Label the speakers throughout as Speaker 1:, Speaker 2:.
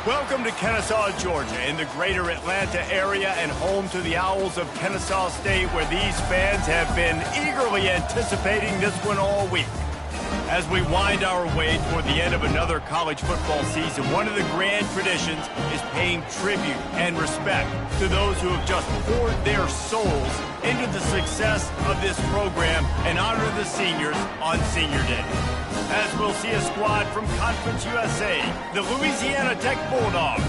Speaker 1: Welcome to Kennesaw, Georgia, in the greater Atlanta area and home to the Owls of Kennesaw State, where these fans have been eagerly anticipating this one all week. As we wind our way toward the end of another college football season, one of the grand traditions is paying tribute and respect to those who have just poured their souls into the success of this program and honor the seniors on Senior Day. As we'll see a squad from Conference USA, the Louisiana Tech Bulldogs,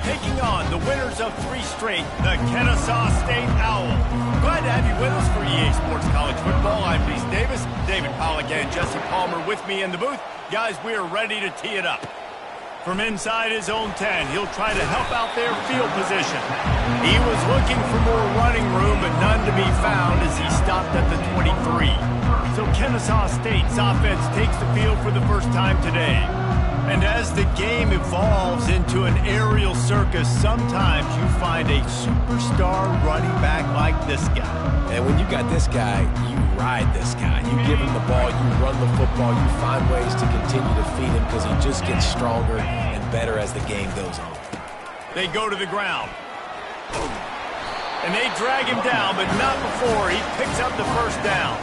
Speaker 1: taking on the winners of 3 straight, the Kennesaw State Owls. Glad to have you with us for EA Sports College Football. I'm Reese Davis, David Pollack and Jesse Palmer with me in the booth. Guys, we are ready to tee it up. From inside his own 10, he'll try to help out their field position. He was looking for more running room, but none to be found as he stopped at the 23. So Kennesaw State's offense takes the field for the first time today. And as the game evolves into an aerial circus, sometimes you find a superstar running back like this guy.
Speaker 2: And when you got this guy, you ride this guy. You give him the ball, you run the football, you find ways to continue to feed him because he just gets stronger and better as the game goes on.
Speaker 1: They go to the ground. And they drag him down, but not before he picks up the first down.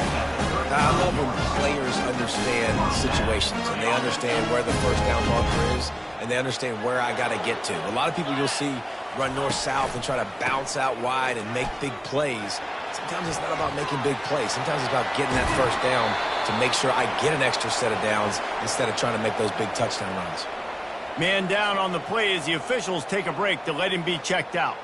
Speaker 2: I love when players understand situations and they understand where the first down marker is and they understand where I got to get to. A lot of people you'll see run north-south and try to bounce out wide and make big plays. Sometimes it's not about making big plays. Sometimes it's about getting that first down to make sure I get an extra set of downs instead of trying to make those big touchdown runs.
Speaker 1: Man down on the play as the officials take a break to let him be checked out.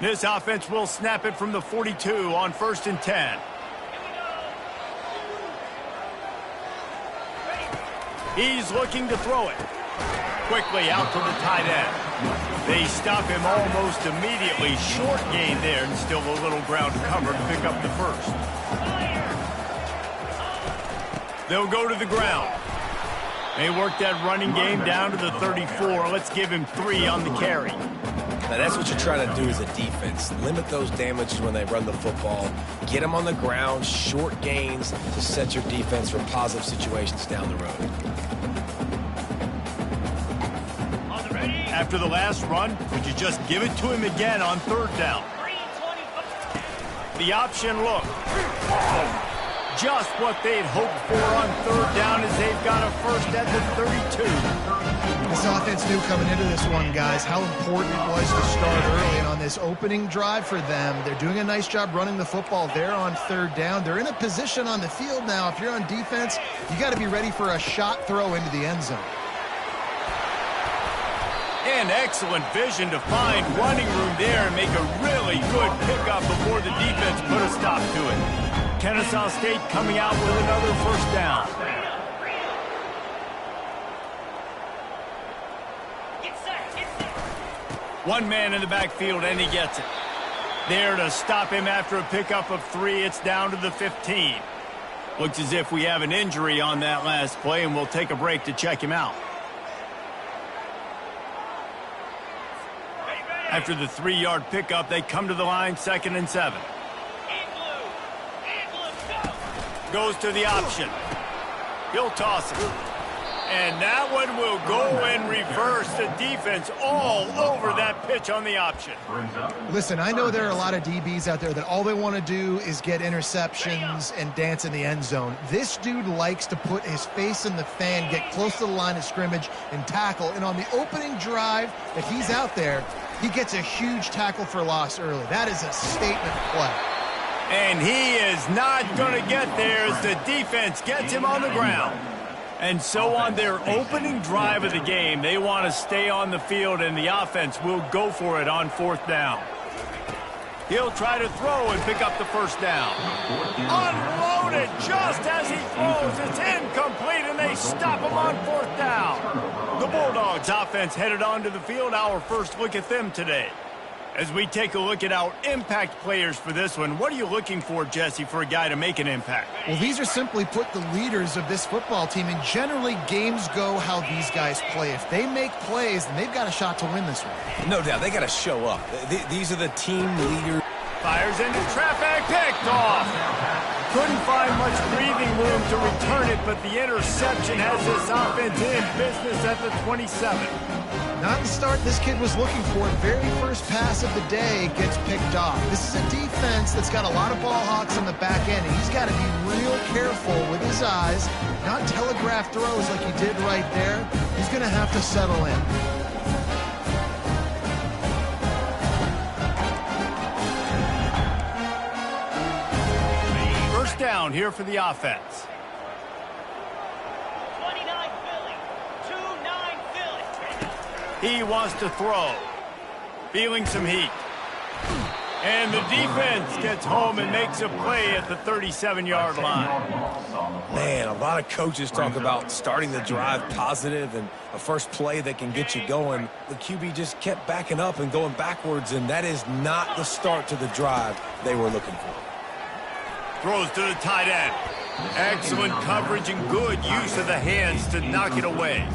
Speaker 1: This offense will snap it from the 42 on 1st and 10. He's looking to throw it. Quickly out to the tight end. They stop him almost immediately. Short gain there and still a little ground to cover to pick up the first. They'll go to the ground. They work that running game down to the 34. Let's give him 3 on the carry.
Speaker 2: Now, that's what you're trying to do as a defense. Limit those damages when they run the football. Get them on the ground, short gains to set your defense for positive situations down the road.
Speaker 1: After the last run, would you just give it to him again on 3rd down? The option look. Just what they'd hoped for on 3rd down as they've got a first at the 32.
Speaker 3: This offense knew coming into this one, guys, how important it was to start early. And on this opening drive for them, they're doing a nice job running the football there on 3rd down. They're in a position on the field now. If you're on defense, you got to be ready for a shot throw into the end zone.
Speaker 1: And excellent vision to find running room there and make a really good pickup before the defense put a stop to it. Kennesaw State coming out with another first down. One man in the backfield, and he gets it. There to stop him after a pickup of 3. It's down to the 15. Looks as if we have an injury on that last play, and we'll take a break to check him out. After the 3-yard pickup, they come to the line, 2nd and 7. Goes to the option. He'll toss it. And that one will go in reverse. The defense all over that pitch on the option.
Speaker 3: Listen, I know there are a lot of DBs out there that all they want to do is get interceptions and dance in the end zone. This dude likes to put his face in the fan, get close to the line of scrimmage, and tackle. And on the opening drive that he's out there, he gets a huge tackle for loss early. That is a statement play.
Speaker 1: And he is not going to get there as the defense gets him on the ground. And so on their opening drive of the game, they want to stay on the field, and the offense will go for it on 4th down. He'll try to throw and pick up the first down. Unloaded just as he throws. It's incomplete, and they stop him on 4th down. The Bulldogs offense headed onto the field. Our first look at them today. As we take a look at our impact players for this one, what are you looking for, Jesse, for a guy to make an impact?
Speaker 3: Well, these are simply put the leaders of this football team, and generally games go how these guys play. If they make plays, then they've got a shot to win this one.
Speaker 2: No doubt. They got to show up. These are the team leaders.
Speaker 1: Fires into traffic, picked off. Couldn't find much breathing room to return it, but the interception has this offense in business at the 27.
Speaker 3: Not the start this kid was looking for. Very first pass of the day gets picked off. This is a defense that's got a lot of ball hawks on the back end, and he's got to be real careful with his eyes, not telegraph throws like he did right there. He's going to have to settle in.
Speaker 1: First down here for the offense.
Speaker 4: 29 Philly. 2-9 Philly.
Speaker 1: He wants to throw. Feeling some heat. And the defense gets home and makes a play at the 37-yard line.
Speaker 2: Man, a lot of coaches talk about starting the drive positive and a first play that can get you going. The QB just kept backing up and going backwards, and that is not the start to the drive they were looking for.
Speaker 1: Throws to the tight end. Excellent coverage and good use of the hands to knock it away.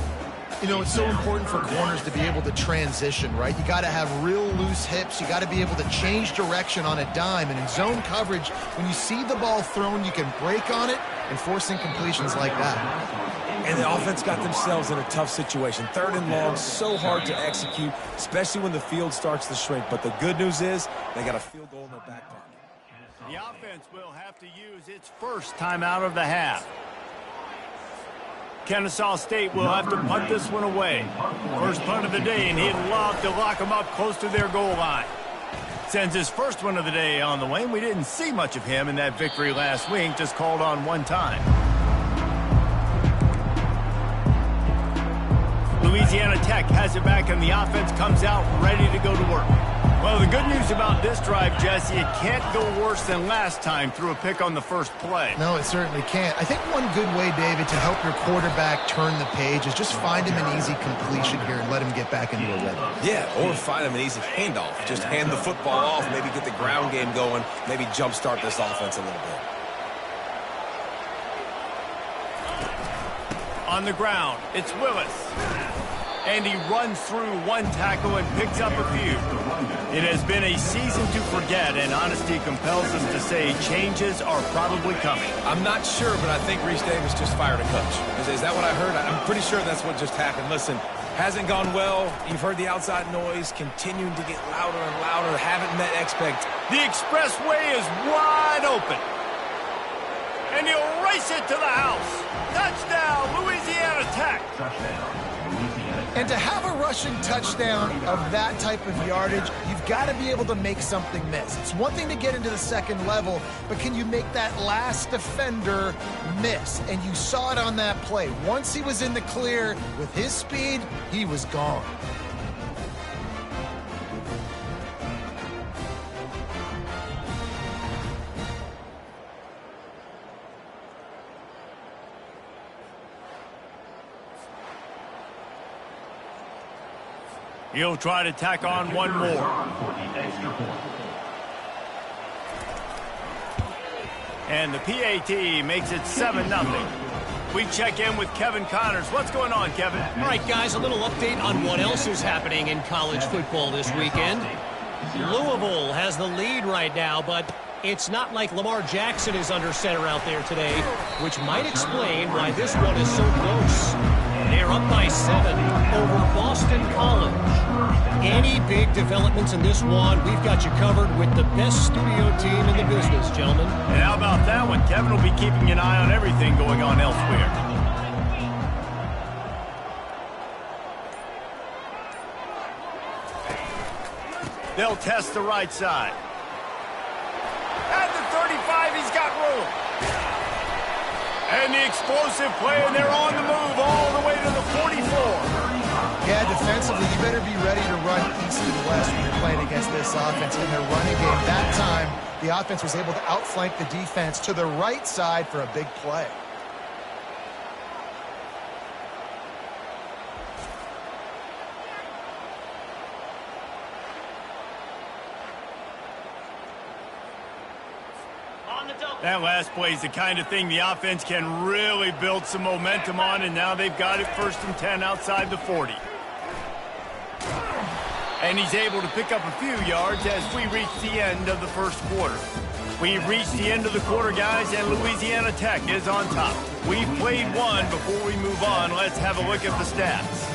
Speaker 3: You know, it's so important for corners to be able to transition, right? You got to have real loose hips. You got to be able to change direction on a dime. And in zone coverage, when you see the ball thrown, you can break on it and force incompletions like that.
Speaker 2: And the offense got themselves in a tough situation. 3rd and long, so hard to execute, especially when the field starts to shrink. But the good news is they got a field goal in their back pocket.
Speaker 1: The offense will have to use its first timeout of the half. Kennesaw State will have to punt this one away. First punt of the day, and he'd love to lock them up close to their goal line. Sends his first one of the day on the way, and we didn't see much of him in that victory last week, just called on one time. Louisiana Tech has it back, and the offense comes out ready to go to work. Well, the good news about this drive, Jesse, it can't go worse than last time through a pick on the first play.
Speaker 3: No, it certainly can't. I think one good way, David, to help your quarterback turn the page is just find him an easy completion here and let him get back into a rhythm.
Speaker 2: Yeah, or find him an easy handoff. Just hand the football off, maybe get the ground game going, maybe jumpstart this offense a little bit.
Speaker 1: On the ground, it's Willis. And he runs through one tackle and picks up a few. It has been a season to forget, and honesty compels us to say changes are probably coming.
Speaker 2: I'm not sure, but I think Reese Davis just fired a coach. Is that what I heard? I'm pretty sure that's what just happened. Listen, hasn't gone well. You've heard the outside noise, continuing to get louder and louder, haven't met expectations.
Speaker 1: The expressway is wide open. And he'll race it to the house. Touchdown, Louisiana Tech.
Speaker 3: And to have a rushing touchdown of that type of yardage, you've got to be able to make something miss. It's one thing to get into the second level, but can you make that last defender miss? And you saw it on that play. Once he was in the clear with his speed, he was gone.
Speaker 1: He'll try to tack on one more. And the PAT makes it 7-0. We check in with Kevin Connors. What's going on, Kevin?
Speaker 5: All right, guys, a little update on what else is happening in college football this weekend. Louisville has the lead right now, but it's not like Lamar Jackson is under center out there today, which might explain why this one is so close. They're up by 7 over Boston College. Any big developments in this one, we've got you covered with the best studio team in the business, gentlemen.
Speaker 1: And how about that one? Kevin will be keeping an eye on everything going on elsewhere. They'll test the right side. At the 35, he's got room. And the explosive play, and they're on the move all the way to the 44.
Speaker 3: Yeah, defensively, you better be ready to run east and west when you're playing against this offense in their running game. That time, the offense was able to outflank the defense to the right side for a big play.
Speaker 1: That last play is the kind of thing the offense can really build some momentum on, and now they've got it 1st and 10 outside the 40. And he's able to pick up a few yards as we reach the end of the first quarter. We've reached the end of the quarter, guys, and Louisiana Tech is on top. We've played one. Before we move on, let's have a look at the stats.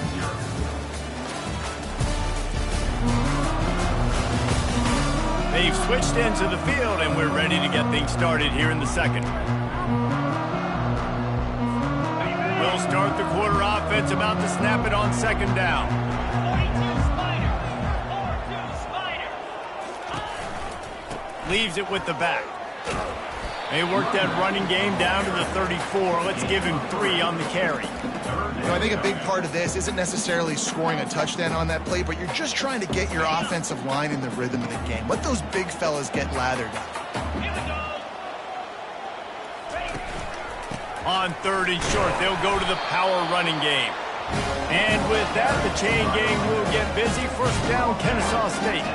Speaker 1: They've switched into the field, and we're ready to get things started here in the second. We'll start the quarter offense, about to snap it on second down.
Speaker 4: 42 Spider. 4-2 Spider.
Speaker 1: Leaves it with the back. They work that running game down to the 34. Let's give him 3 on the carry.
Speaker 3: You know, I think a big part of this isn't necessarily scoring a touchdown on that play, but you're just trying to get your offensive line in the rhythm of the game. Let those big fellas get lathered up.
Speaker 4: Here we go.
Speaker 1: On 3rd and short, they'll go to the power running game. And with that, the chain gang will get busy. First down, Kennesaw State.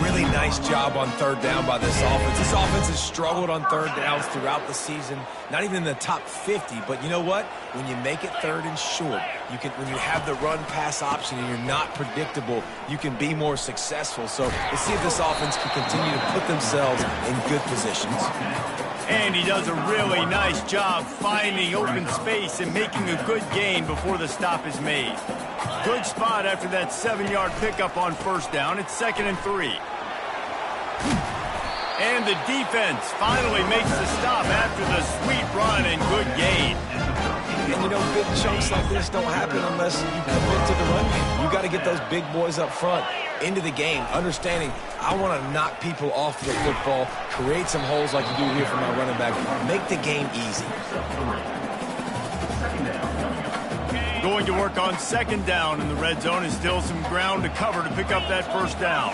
Speaker 2: Really nice job on 3rd down by this offense. This offense has struggled on 3rd downs throughout the season. Not even in the top 50, but you know what? When you make it 3rd and short, when you have the run-pass option and you're not predictable, you can be more successful. So let's see if this offense can continue to put themselves in good positions.
Speaker 1: And he does a really nice job finding open space and making a good gain before the stop is made. Good spot after that 7-yard pickup on 1st down. It's 2nd and 3. And the defense finally makes the stop after the sweet run and good gain.
Speaker 2: And you know, big chunks like this don't happen unless you commit to the run game. You got to get those big boys up front into the game, understanding I want to knock people off the football, create some holes like you do here for my running back, make the game easy.
Speaker 1: Going to work on 2nd down in the red zone, and still some ground to cover to pick up that 1st down.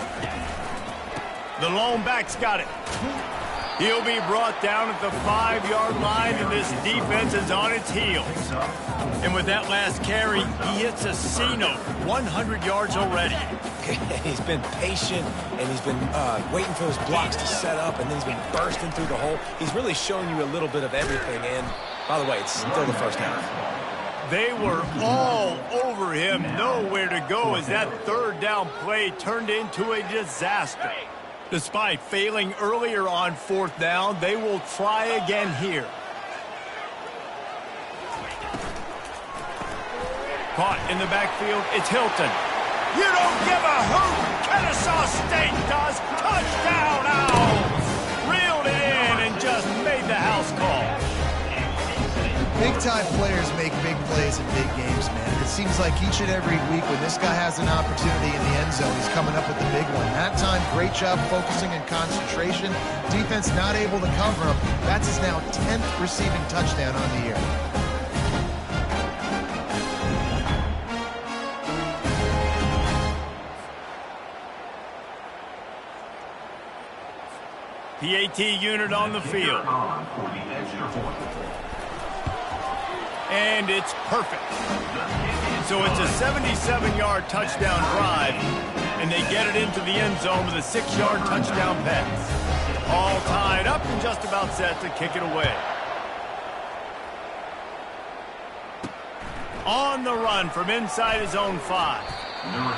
Speaker 1: The lone back's got it. He'll be brought down at the 5-yard line, and this defense is on its heels. And with that last carry, he hits a C-note, 100 yards already.
Speaker 2: He's been patient, and he's been waiting for his blocks to set up, and then he's been bursting through the hole. He's really showing you a little bit of everything, and by the way, it's still the 1st half.
Speaker 1: They were all over him, nowhere to go as that 3rd down play turned into a disaster. Despite failing earlier on 4th down, they will try again here. Caught in the backfield, it's Hilton. You don't give a hoot! Kennesaw State does! Touchdown, Owls! Reeled it in and just made the house call.
Speaker 3: Big-time players make big plays in big games, man. It seems like each and every week when this guy has an opportunity in the end zone, he's coming up with the big one. That time, great job focusing and concentration. Defense not able to cover him. That's his now 10th receiving touchdown on the year.
Speaker 1: PAT unit on the field. And it's perfect. So it's a 77-yard touchdown drive, and they get it into the end zone with a 6-yard touchdown pass. All tied up and just about set to kick it away. On the run from inside his own 5.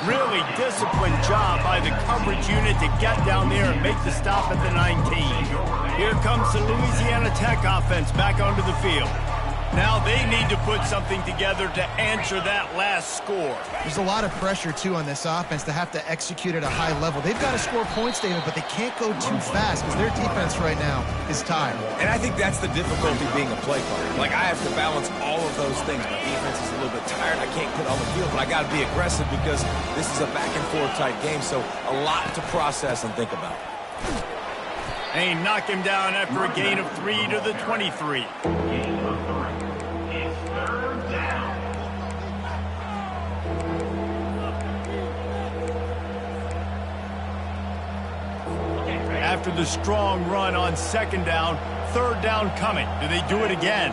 Speaker 1: Really disciplined job by the coverage unit to get down there and make the stop at the 19. Here comes the Louisiana Tech offense back onto the field. Now they need to put something together to answer that last score.
Speaker 3: There's a lot of pressure, too, on this offense to have to execute at a high level. They've got to score points, David, but they can't go too fast because their defense right now is tired.
Speaker 2: And I think that's the difficulty being a play caller. Like, I have to balance all of those things. My defense is a little bit tired. I can't put on the field, but I got to be aggressive because this is a back-and-forth type game, so a lot to process and think about.
Speaker 1: They knock him down after a gain of 3 to the 23. After the strong run on 2nd down, 3rd down coming. Do they do it again?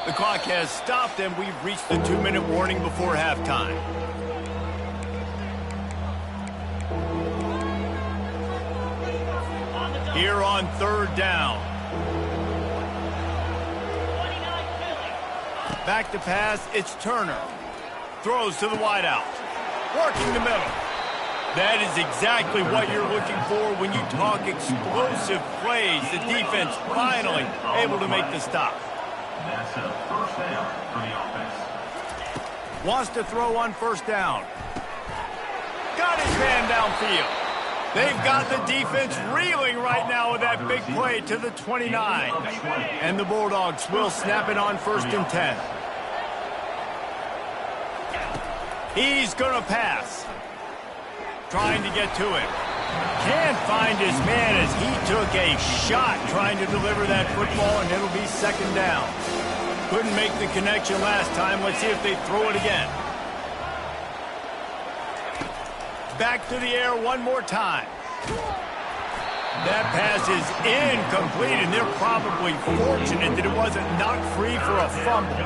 Speaker 1: The clock has stopped, and we've reached the 2-minute warning before halftime. Here on 3rd down. Back to pass, it's Turner. Throws to the wideout. working the middle. That is exactly what you're looking for when you talk explosive plays. The defense finally able to make the stop.
Speaker 6: That's a first down for the offense.
Speaker 1: Wants to throw on first down. Got his man downfield. They've got the defense reeling right now with that big play to the 29. And the Bulldogs will snap it on 1st and 10. He's going to pass. Trying to get to it. Can't find his man as he took a shot trying to deliver that football, and it'll be 2nd down. Couldn't make the connection last time. Let's see if they throw it again. Back to the air one more time. That pass is incomplete, and they're probably fortunate that it wasn't knocked free for a fumble.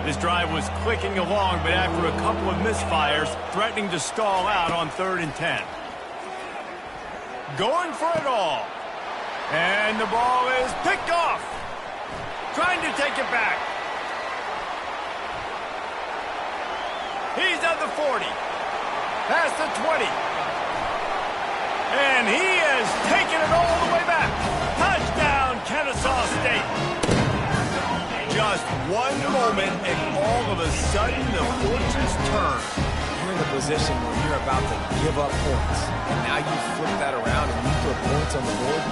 Speaker 1: This drive was clicking along, but after a couple of misfires, threatening to stall out on 3rd and 10. Going for it all. And the ball is picked off. Trying to take it back. He's at the 40. Past the 20. And he has taken it all the way back. Touchdown, Kennesaw State. Just one moment, and all of a sudden, the fortunes turn.
Speaker 2: You're in a position where you're about to give up points. And now you flip that around and you put points on the board.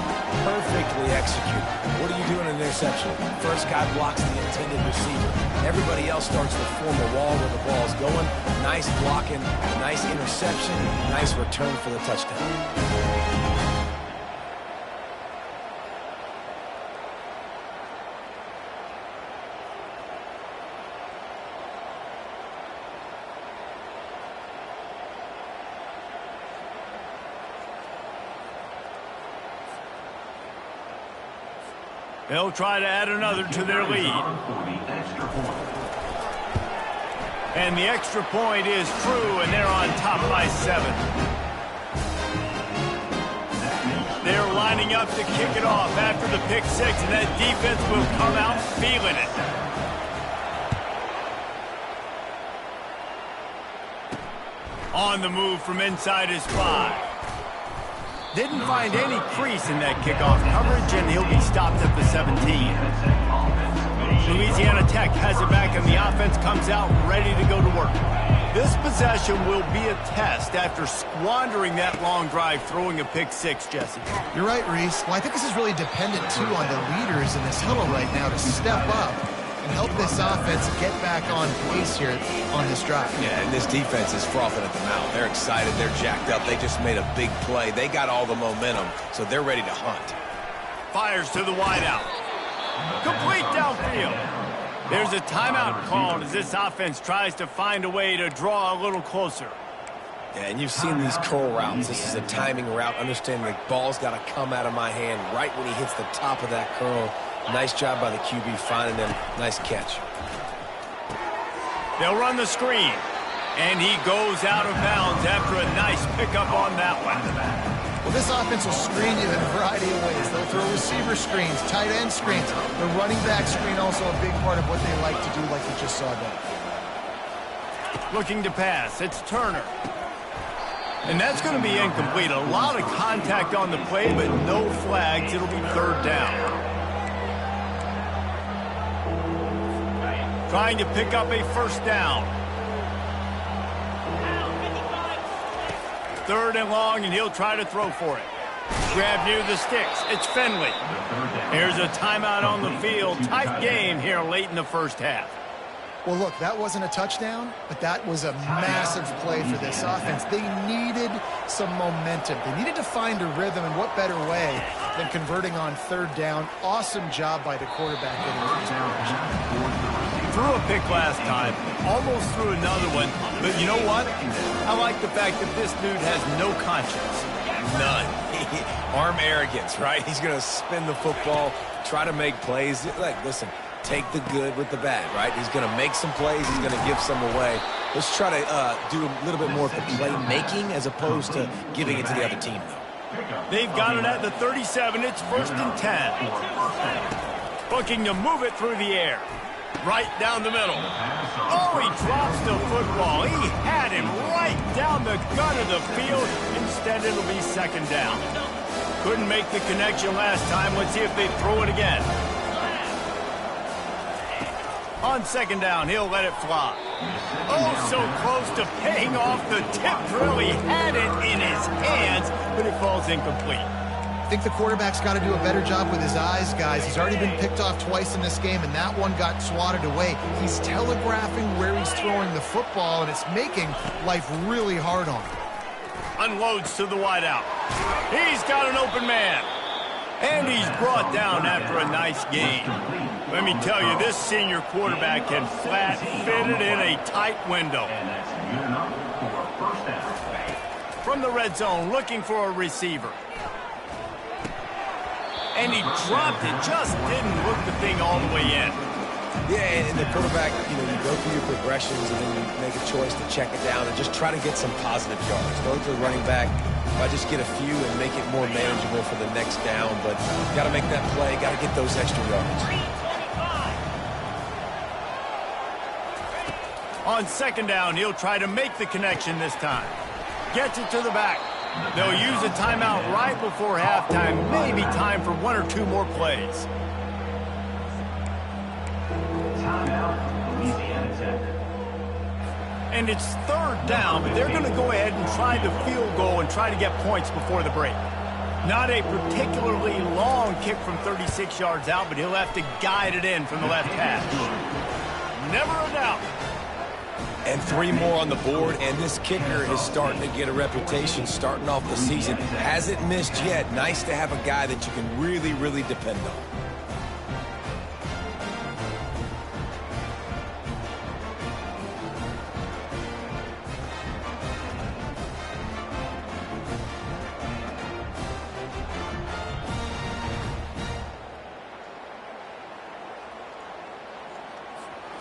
Speaker 2: Perfectly executed. What do you do in an interception? First guy blocks the intended receiver. Everybody else starts to form a wall where the ball's going. Nice blocking, nice interception, nice return for the touchdown.
Speaker 1: They'll try to add another to their lead. And the extra point is true, and they're on top by 7. They're lining up to kick it off after the pick 6, and that defense will come out feeling it. On the move from inside his 5. Didn't find any crease in that kickoff coverage, and he'll be stopped at the 17. Louisiana Tech has it back, and the offense comes out ready to go to work. This possession will be a test after squandering that long drive, throwing a pick 6, Jesse.
Speaker 3: You're right, Reese. Well, I think this is really dependent, too, on the leaders in this huddle right now to step up and help this offense get back on pace here on this drive.
Speaker 2: Yeah, and this defense is frothing at the mouth. They're excited. They're jacked up. They just made a big play. They got all the momentum, so they're ready to hunt.
Speaker 1: Fires to the wideout. Complete downfield. There's a timeout called as this offense tries to find a way to draw a little closer.
Speaker 2: Yeah, and you've seen these curl routes. This is a timing route. Understand the ball's got to come out of my hand right when he hits the top of that curl. Nice job by the QB finding them. Nice catch.
Speaker 1: They'll run the screen. And he goes out of bounds after a nice pickup on that one.
Speaker 3: Well, this offense will screen you in a variety of ways. They'll throw receiver screens, tight end screens. The running back screen also a big part of what they like to do, like you just saw there.
Speaker 1: Looking to pass. It's Turner. And that's going to be incomplete. A lot of contact on the play, but no flags. It'll be 3rd down. Trying to pick up a 1st down. 3rd and long, and he'll try to throw for it. Grab near the sticks. It's Finley. Here's a timeout on the field. Tight game here late in the 1st half.
Speaker 3: Well, look, that wasn't a touchdown, but that was a massive play for this offense. They needed some momentum. They needed to find a rhythm, and what better way than converting on 3rd down. Awesome job by the quarterback getting it to
Speaker 1: Threw a pick last time, almost threw another one, but you know what? I like the fact that this dude has no conscience.
Speaker 2: None. Arm arrogance, right? He's going to spin the football, try to make plays. Like, listen, take the good with the bad, right? He's going to make some plays. He's going to give some away. Let's try to do a little bit more of the play-making as opposed to giving it to the other team, though.
Speaker 1: They've got it at the 37. It's 1st and 10. Looking to move it through the air. Right down the middle. Oh, he drops the football. He had him right down the gut of the field. Instead, it'll be second down. Couldn't make the connection last time. Let's see if they throw it again. On second down, he'll let it fly. Oh, so close to paying off the tip drill. He had it in his hands, but it falls incomplete.
Speaker 3: I think the quarterback's got to do a better job with his eyes, guys. He's already been picked off twice in this game, and that one got swatted away. He's telegraphing where he's throwing the football, and it's making life really hard on him.
Speaker 1: Unloads to the wideout. He's got an open man. And he's brought down after a nice gain. Let me tell you, this senior quarterback can flat fit it in a tight window.
Speaker 6: And that's good enough for a first down.
Speaker 1: From the red zone, looking for a receiver. And he dropped it, just didn't look the thing all the way in.
Speaker 2: Yeah, and the quarterback, you go through your progressions and then you make a choice to check it down and just try to get some positive yards. Go to the running back. If I just get a few and make it more manageable for the next down, but got to make that play, got to get those extra yards.
Speaker 1: On second down, he'll try to make the connection this time. Gets it to the back. They'll use a timeout right before halftime. Maybe time for one or two more plays.
Speaker 6: Timeout, Louisiana Tech.
Speaker 1: And it's third down, but they're going to go ahead and try the field goal and try to get points before the break. Not a particularly long kick from 36 yards out, but he'll have to guide it in from the left hash. Never a doubt.
Speaker 2: And 3 more on the board, and this kicker is starting to get a reputation starting off the season. Hasn't missed yet. Nice to have a guy that you can really, really depend on.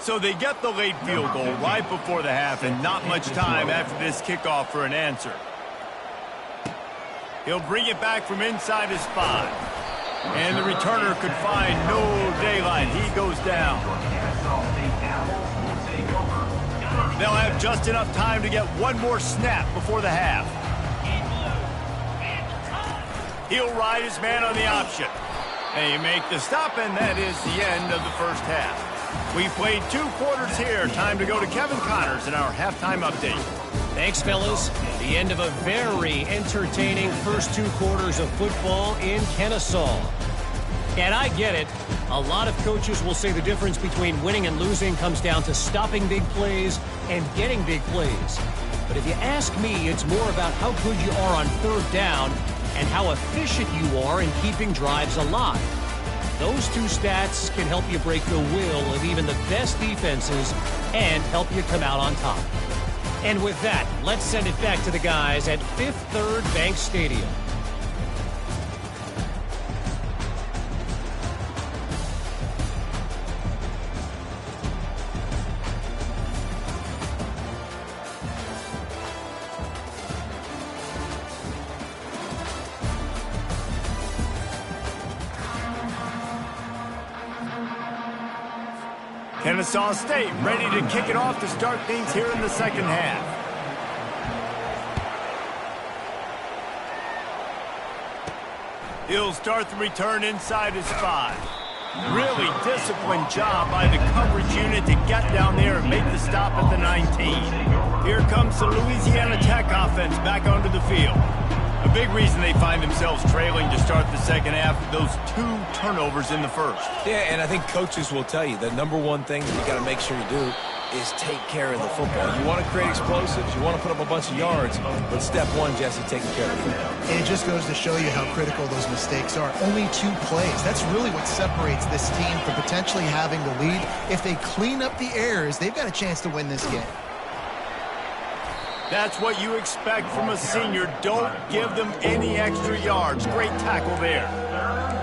Speaker 1: So they get the late field goal right before the half, and not much time after this kickoff for an answer. He'll bring it back from inside his 5. And the returner could find no daylight. He goes down. They'll have just enough time to get one more snap before the half. He'll ride his man on the option. They make the stop, and that is the end of the first half. We played 2 quarters here. Time to go to Kevin Connors in our halftime update.
Speaker 5: Thanks, fellas. The end of a very entertaining first 2 quarters of football in Kennesaw. And I get it. A lot of coaches will say the difference between winning and losing comes down to stopping big plays and getting big plays. But if you ask me, it's more about how good you are on third down and how efficient you are in keeping drives alive. Those 2 stats can help you break the will of even the best defenses and help you come out on top. And with that, let's send it back to the guys at Fifth Third Bank Stadium.
Speaker 1: Kennesaw State ready to kick it off to start things here in the second half. He'll start the return inside his 5. Really disciplined job by the coverage unit to get down there and make the stop at the 19. Here comes the Louisiana Tech offense back onto the field. A big reason they find themselves trailing to start the second half, those 2 turnovers in the first.
Speaker 2: Yeah, and I think coaches will tell you the number one thing that you got to make sure you do is take care of the football. You want to create explosives, you want to put up a bunch of yards, but step 1, Jesse, taking care of the football.
Speaker 3: And it just goes to show you how critical those mistakes are. Only 2 plays. That's really what separates this team from potentially having the lead. If they clean up the errors, they've got a chance to win this game.
Speaker 1: That's what you expect from a senior. Don't give them any extra yards. Great tackle there.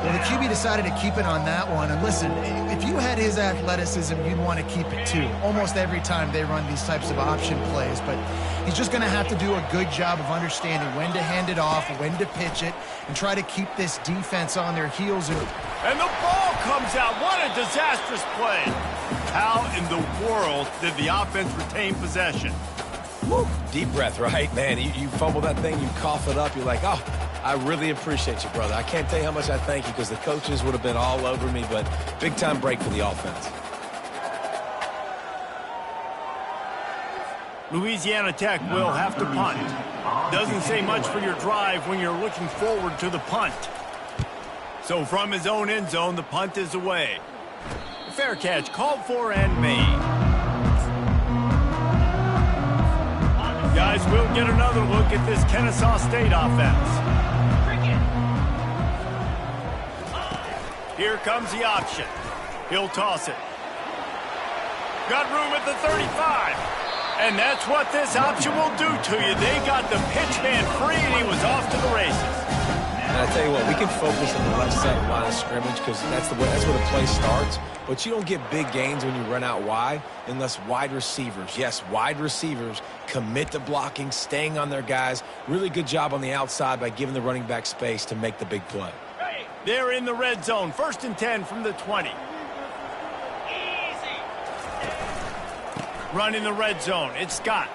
Speaker 3: Well, the QB decided to keep it on that one. And listen, if you had his athleticism, you'd want to keep it too. Almost every time they run these types of option plays. But he's just going to have to do a good job of understanding when to hand it off, when to pitch it, and try to keep this defense on their heels.
Speaker 1: And the ball comes out. What a disastrous play. How in the world did the offense retain possession?
Speaker 2: Woo. Deep breath, right? Man, you fumble that thing, you cough it up, you're like, oh, I really appreciate you, brother. I can't tell you how much I thank you because the coaches would have been all over me, but big-time break for the offense.
Speaker 1: Louisiana Tech will have to punt. Doesn't say much for your drive when you're looking forward to the punt. So from his own end zone, the punt is away. Fair catch called for and made. Guys, we'll get another look at this Kennesaw State offense. Here comes the option. He'll toss it. Got room at the 35. And that's what this option will do to you. They got the pitch man free, and he was off to the races.
Speaker 2: And I tell you what, we can focus on the left side of the line of scrimmage because that's where the play starts. But you don't get big gains when you run out wide unless wide receivers, yes, wide receivers, commit to blocking, staying on their guys. Really good job on the outside by giving the running back space to make the big play.
Speaker 1: They're in the red zone. 1st and 10 from the 20. Running the red zone. It's Scott.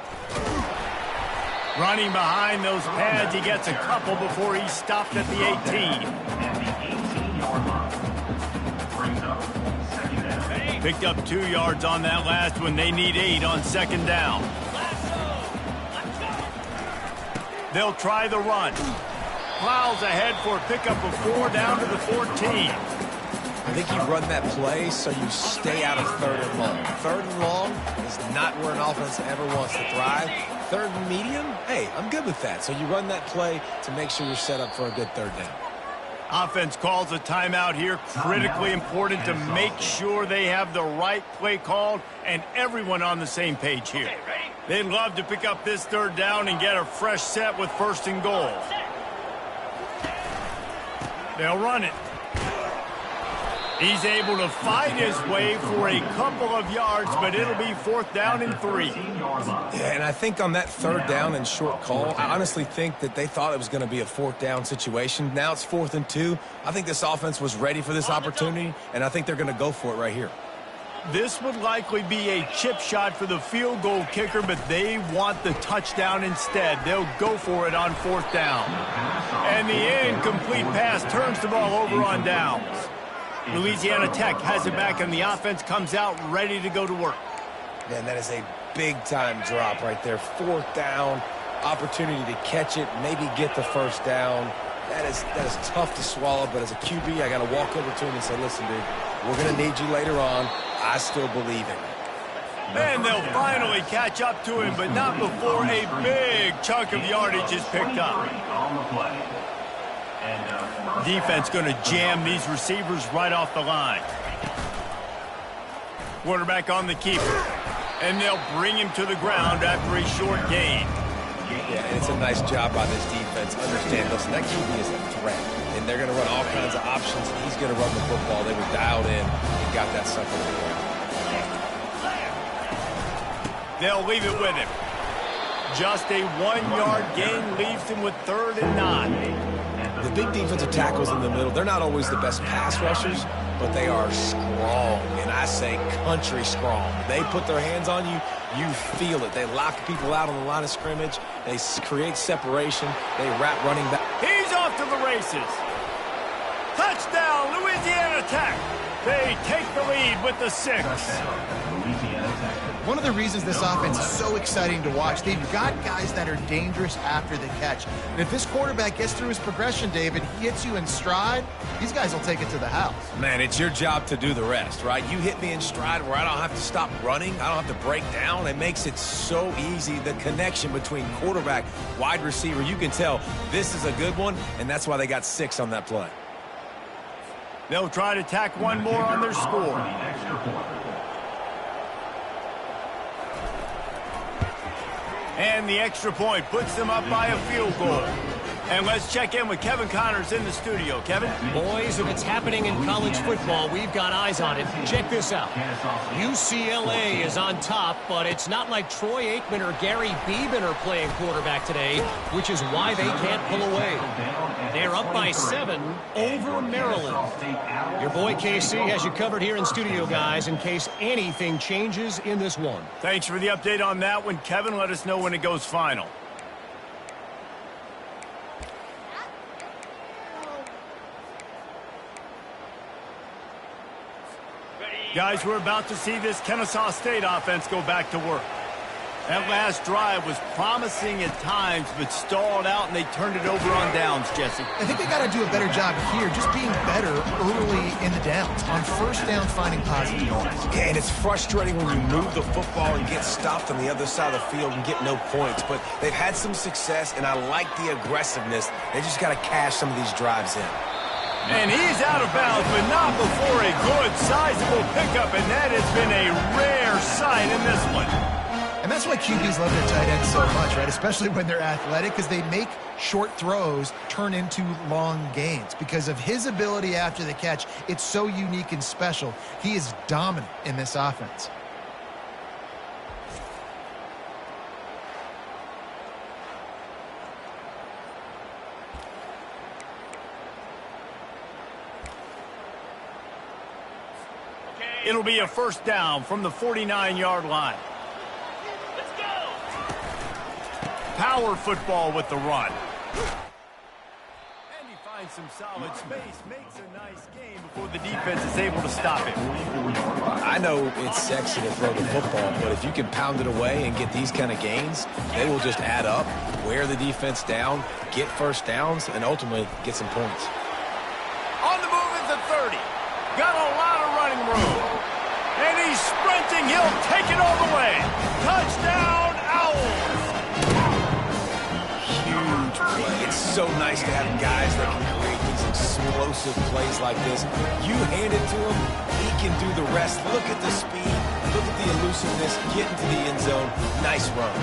Speaker 1: Running behind those pads. He gets a couple before he's stopped at the 18.
Speaker 6: At the 18-yard line. Brings up second down.
Speaker 1: Picked up 2 yards on that last one. They need 8 on 2nd down. They'll try the run. Plows ahead for a pickup of 4 down to the 14.
Speaker 2: I think you run that play so you stay out of 3rd and long. 3rd and long is not where an offense ever wants to thrive. 3rd and medium, hey, I'm good with that. So you run that play to make sure you're set up for a good 3rd down.
Speaker 1: Offense calls a timeout here. Critically important to make sure they have the right play called and everyone on the same page here. They'd love to pick up this 3rd down and get a fresh set with 1st and goal. They'll run it. He's able to fight his way for a couple of yards, but it'll be 4th down and 3.
Speaker 2: Yeah, and I think on that 3rd down and short call, I honestly think that they thought it was going to be a 4th down situation. Now it's 4th and 2. I think this offense was ready for this opportunity, and I think they're going to go for it right here.
Speaker 1: This would likely be a chip shot for the field goal kicker, but they want the touchdown instead. They'll go for it on 4th down. And the incomplete pass turns the ball over on downs. Louisiana Tech has it back, and the offense comes out ready to go to work.
Speaker 2: Man, that is a big-time drop right there. 4th down, opportunity to catch it, maybe get the 1st down. That is tough to swallow, but as a QB, I got to walk over to him and say, listen, dude, we're going to need you later on. I still believe in you.
Speaker 1: And they'll finally catch up to him, but not before a big chunk of yardage is picked up.
Speaker 6: On the play.
Speaker 1: Defense going to jam these receivers right off the line. Quarterback on the keeper. And they'll bring him to the ground after a short gain.
Speaker 2: Yeah, and it's a nice job by this defense. Understand, listen, that QB is a threat. And they're going to run all kinds of options. He's going to run the football. They were dialed in and got that sucker on the ground.
Speaker 1: They'll leave it with him. Just a 1-yard gain leaves him with 3rd and 9.
Speaker 2: The big defensive tackles in the middle, they're not always the best pass rushers, but they are strong, and I say country strong. They put their hands on you, you feel it. They lock people out on the line of scrimmage. They create separation. They wrap running back.
Speaker 1: He's off to the races. Touchdown, Louisiana Tech. They take the lead with the 6.
Speaker 3: One of the reasons this offense is so exciting to watch, they've got guys that are dangerous after the catch. And if this quarterback gets through his progression, David, he hits you in stride, these guys will take it to the house.
Speaker 2: Man, it's your job to do the rest, right? You hit me in stride where I don't have to stop running. I don't have to break down. It makes it so easy. The connection between quarterback, wide receiver, you can tell this is a good one, and that's why they got 6 on that play.
Speaker 1: They'll try to tack one more on their score. And the extra point puts them up by a field goal. And let's check in with Kevin Connors in the studio. Kevin?
Speaker 5: Boys, if it's happening in college football, we've got eyes on it. Check this out. UCLA is on top, but it's not like Troy Aikman or Gary Beeman are playing quarterback today, which is why they can't pull away. They're up by 7 over Maryland. Your boy KC has you covered here in studio, guys, in case anything changes in this one.
Speaker 1: Thanks for the update on that one, Kevin. Let us know when it goes final. Guys, we're about to see this Kennesaw State offense go back to work. That last drive was promising at times, but stalled out, and they turned it over on downs, Jesse.
Speaker 3: I think they got to do a better job here, just being better early in the downs, on first down finding positive yards.
Speaker 2: Yeah, and it's frustrating when you move the football and get stopped on the other side of the field and get no points. But they've had some success, and I like the aggressiveness. They just got to cash some of these drives in.
Speaker 1: And he's out of bounds, but not before a good, sizable pickup, and that has been a rare sight in this one.
Speaker 3: And that's why QBs love their tight ends so much, right? Especially when they're athletic, because they make short throws turn into long gains. Because of his ability after the catch, it's so unique and special. He is dominant in this offense.
Speaker 1: It'll be a first down from the 49-yard line.
Speaker 4: Let's go!
Speaker 1: Power football with the run. And he finds some solid space, makes a nice game before the defense is able to stop it.
Speaker 2: I know it's sexy to throw the football, but if you can pound it away and get these kind of gains, they will just add up, wear the defense down, get first downs, and ultimately get some points.
Speaker 1: On the move at the 30. Got a lot of running room. And he's sprinting. He'll take it all the way. Touchdown, Owls.
Speaker 2: Huge play. It's so nice to have guys that can create these explosive plays like this. You hand it to him, he can do the rest. Look at the speed. Look at the elusiveness. Get into the end zone. Nice run.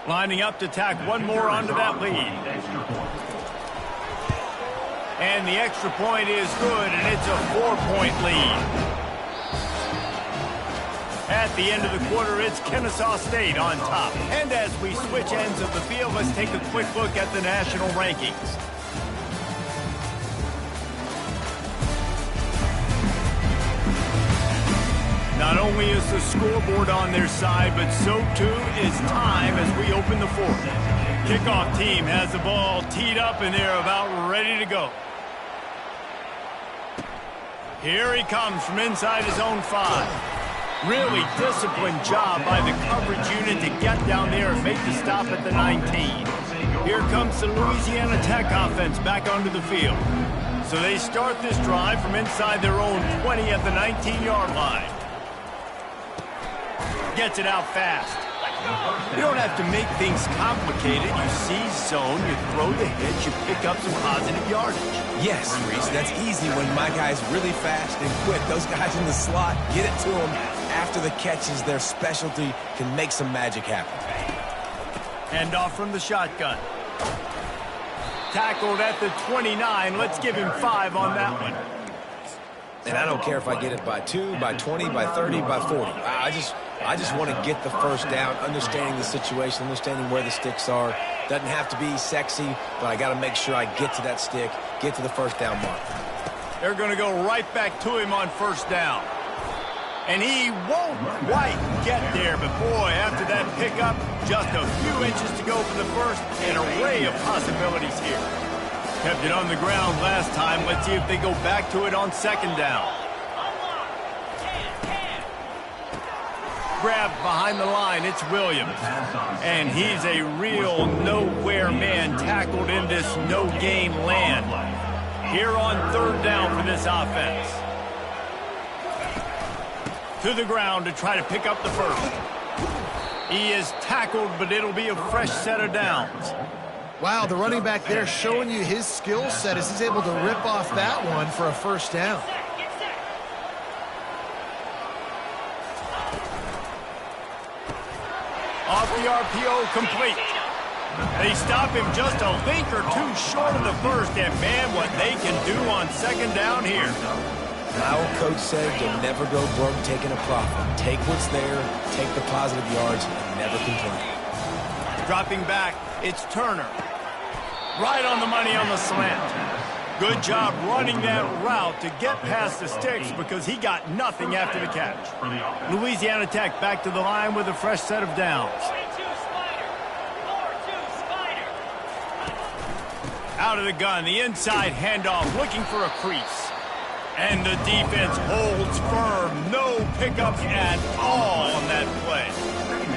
Speaker 1: Lining up to tack one more onto that lead. And the extra point is good, and it's a 4-point lead. At the end of the quarter, it's Kennesaw State on top. And as we switch ends of the field, let's take a quick look at the national rankings. Not only is the scoreboard on their side, but so too is time as we open the fourth. Kickoff team has the ball teed up, and they're about ready to go. Here he comes from inside his own 5. Really disciplined job by the coverage unit to get down there and make the stop at the 19. Here comes the Louisiana Tech offense back onto the field. So they start this drive from inside their own 20 at the 19-yard line. Gets it out fast. You don't have to make things complicated. You seize zone, you throw the hitch, you pick up some positive yardage.
Speaker 2: Yes, Reese, that's easy when my guy's really fast and quick. Those guys in the slot, get it to them after the catches. Their specialty can make some magic happen.
Speaker 1: Hand off from the shotgun. Tackled at the 29. Let's give him 5 on that one.
Speaker 2: And I don't care if I get it by 2, by 20, by 30, by 40. I just want to get the first down, understanding the situation, understanding where the sticks are. Doesn't have to be sexy, but I got to make sure I get to that stick, get to the first down mark.
Speaker 1: They're going to go right back to him on first down. And he won't quite get there, but boy, after that pickup, just a few inches to go for the first. An array of possibilities here. Kept it on the ground last time. Let's see if they go back to it on second down. Grabbed behind the line, it's Williams. And he's a real nowhere man, tackled in this no-gain land. Here on third down for this offense. To the ground to try to pick up the first. He is tackled, but it'll be a fresh set of downs.
Speaker 3: Wow, the running back there showing you his skill set as he's able to rip off that one for a first down.
Speaker 1: Off the RPO, complete. They stop him just a link or two short of the first, and man, what they can do on second down here.
Speaker 2: My old coach said you'll never go broke taking a profit. Take what's there, take the positive yards, and never complain.
Speaker 1: Dropping back, it's Turner. Right on the money on the slant. Good job running that route to get past the sticks because he got nothing after the catch. Louisiana Tech back to the line with a fresh set of downs. Out of the gun, the inside handoff, looking for a crease. And the defense holds firm. No pickup at all on that play.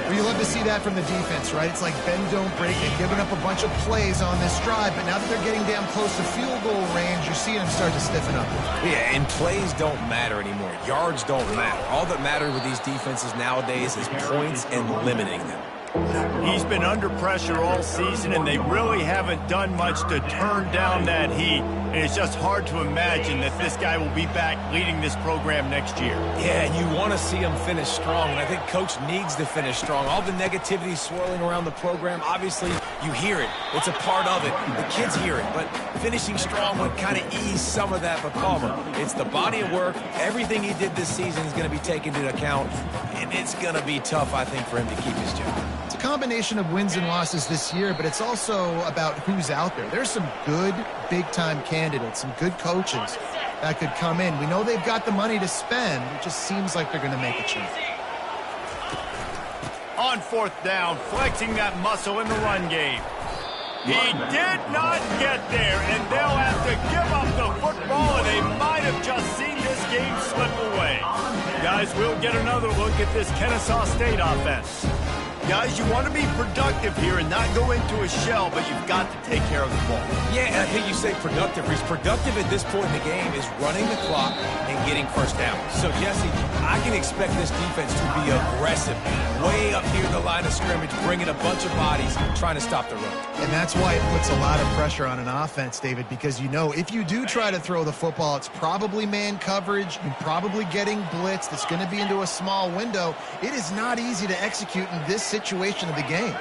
Speaker 3: Well, you love to see that from the defense, right? It's like bend, don't break. They've given up a bunch of plays on this drive, but now that they're getting damn close to field goal range, you're seeing them start to stiffen up.
Speaker 2: Yeah, and plays don't matter anymore. Yards don't matter. All that matters with these defenses nowadays is points and limiting them.
Speaker 1: He's been under pressure all season, and they really haven't done much to turn down that heat. And it's just hard to imagine that this guy will be back leading this program next year.
Speaker 2: Yeah, and you want to see him finish strong, and I think Coach needs to finish strong. All the negativity swirling around the program, obviously, you hear it. It's a part of it. The kids hear it, but finishing strong would kind of ease some of that. But Palmer, it's the body of work. Everything he did this season is going to be taken into account, and it's going to be tough, I think, for him to keep his job.
Speaker 3: It's a combination of wins and losses this year, but it's also about who's out there. There's some good big-time candidates, some good coaches that could come in. We know they've got the money to spend. It just seems like they're going to make a change.
Speaker 1: On fourth down, flexing that muscle in the run game. He did not get there, and they'll have to give up the football, and they might have just seen this game slip away. Guys, we'll get another look at this Kennesaw State offense. Guys, you want to be productive here and not go into a shell, but you've got to take care of the ball.
Speaker 2: Yeah, and I think you say productive. He's productive at this point in the game is running the clock and getting first down. So, Jesse, I can expect this defense to be aggressive, way up here the line of scrimmage, bringing a bunch of bodies, trying to stop the run.
Speaker 3: And that's why it puts a lot of pressure on an offense, David, because you know if you do try to throw the football, it's probably man coverage. You're probably getting blitz that's going to be into a small window. It is not easy to execute in this situation of the game.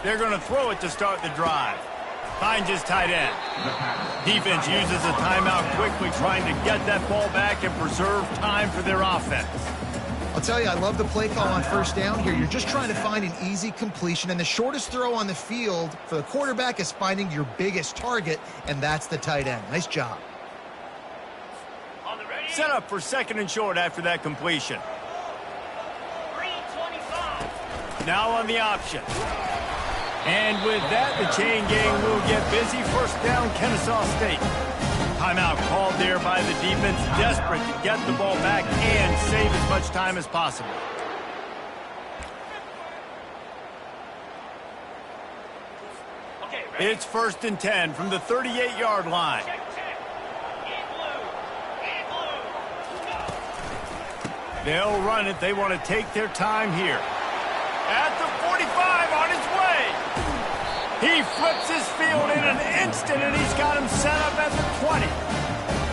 Speaker 1: They're going to throw it to start the drive. Finds his tight end. Defense uses a timeout quickly, trying to get that ball back and preserve time for their offense.
Speaker 3: I'll tell you, I love the play call on first down here. You're just trying to find an easy completion, and the shortest throw on the field for the quarterback is finding your biggest target, and that's the tight end. Nice job.
Speaker 1: Set up for second and short after that completion. Now on the option. And with that, the chain gang will get busy. First down, Kennesaw State. Timeout called there by the defense, desperate to get the ball back and save as much time as possible. It's first and 10 from the 38-yard line. They'll run it. They want to take their time here. At the 45, on his way. He flips his field in an instant, and he's got him set up at the 20.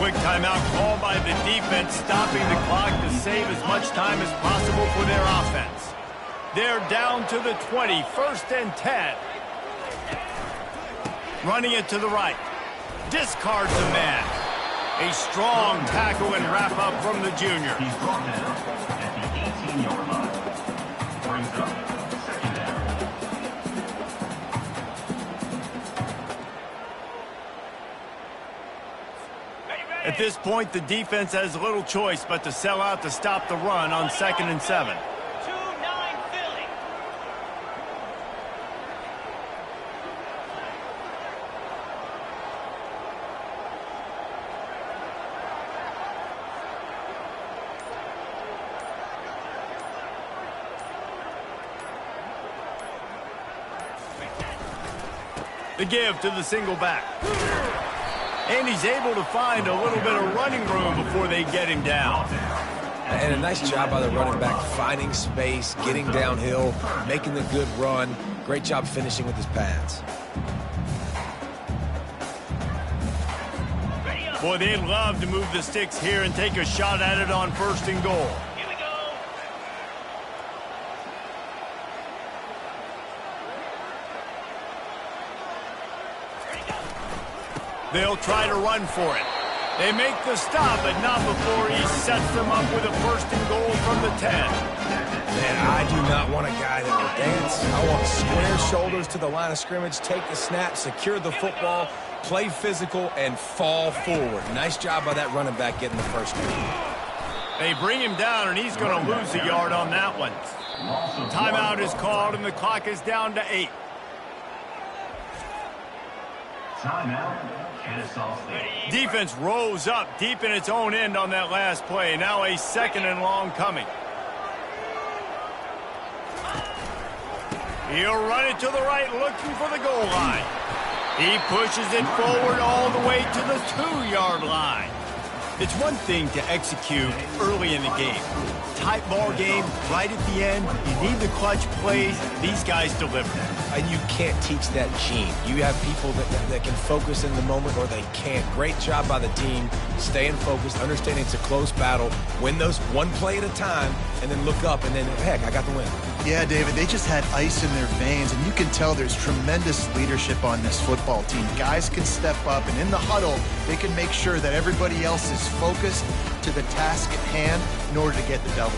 Speaker 1: Quick timeout called by the defense, stopping the clock to save as much time as possible for their offense. They're down to the 20, first and 10. Running it to the right. Discards a man. A strong tackle and wrap-up from the junior.
Speaker 6: He's brought down at the 18-yard line. Brings up second down.
Speaker 1: At this point, the defense has little choice but to sell out to stop the run on second and 7. The give to the single back. And he's able to find a little bit of running room before they get him down.
Speaker 2: And a nice job by the running back, finding space, getting downhill, making the good run. Great job finishing with his pads.
Speaker 1: Boy, they'd love to move the sticks here and take a shot at it on 1st and goal.
Speaker 4: Here we go.
Speaker 1: They'll try to run for it. They make the stop, but not before he sets them up with a 1st and goal from the 10.
Speaker 2: Man, I do not want a guy that will dance. I want square shoulders to the line of scrimmage, take the snap, secure the football, play physical, and fall forward. Nice job by that running back getting the 1st down.
Speaker 1: They bring him down, and he's going to lose a yard on that one. Timeout is called, and the clock is down to 8.
Speaker 6: Timeout, Kennesaw State.
Speaker 1: Defense rose up deep in its own end on that last play. Now a 2nd and long coming. He'll run it to the right, looking for the goal line. He pushes it forward all the way to the 2-yard line. It's one thing to execute early in the game. Tight ball game, right at the end, you need the clutch plays. These guys deliver.
Speaker 2: And you can't teach that gene. You have people that can focus in the moment or they can't. Great job by the team, staying focused, understanding it's a close battle, win those one play at a time, and then look up, and then, heck, I got the win.
Speaker 3: Yeah, David, they just had ice in their veins, and you can tell there's tremendous leadership on this football team. Guys can step up, and in the huddle, they can make sure that everybody else is focused to the task at hand in order to get the W.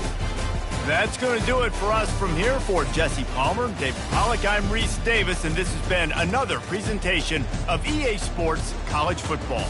Speaker 1: That's going to do it for us from here. For Jesse Palmer, David Pollack, I'm Reese Davis, and this has been another presentation of EA Sports College Football.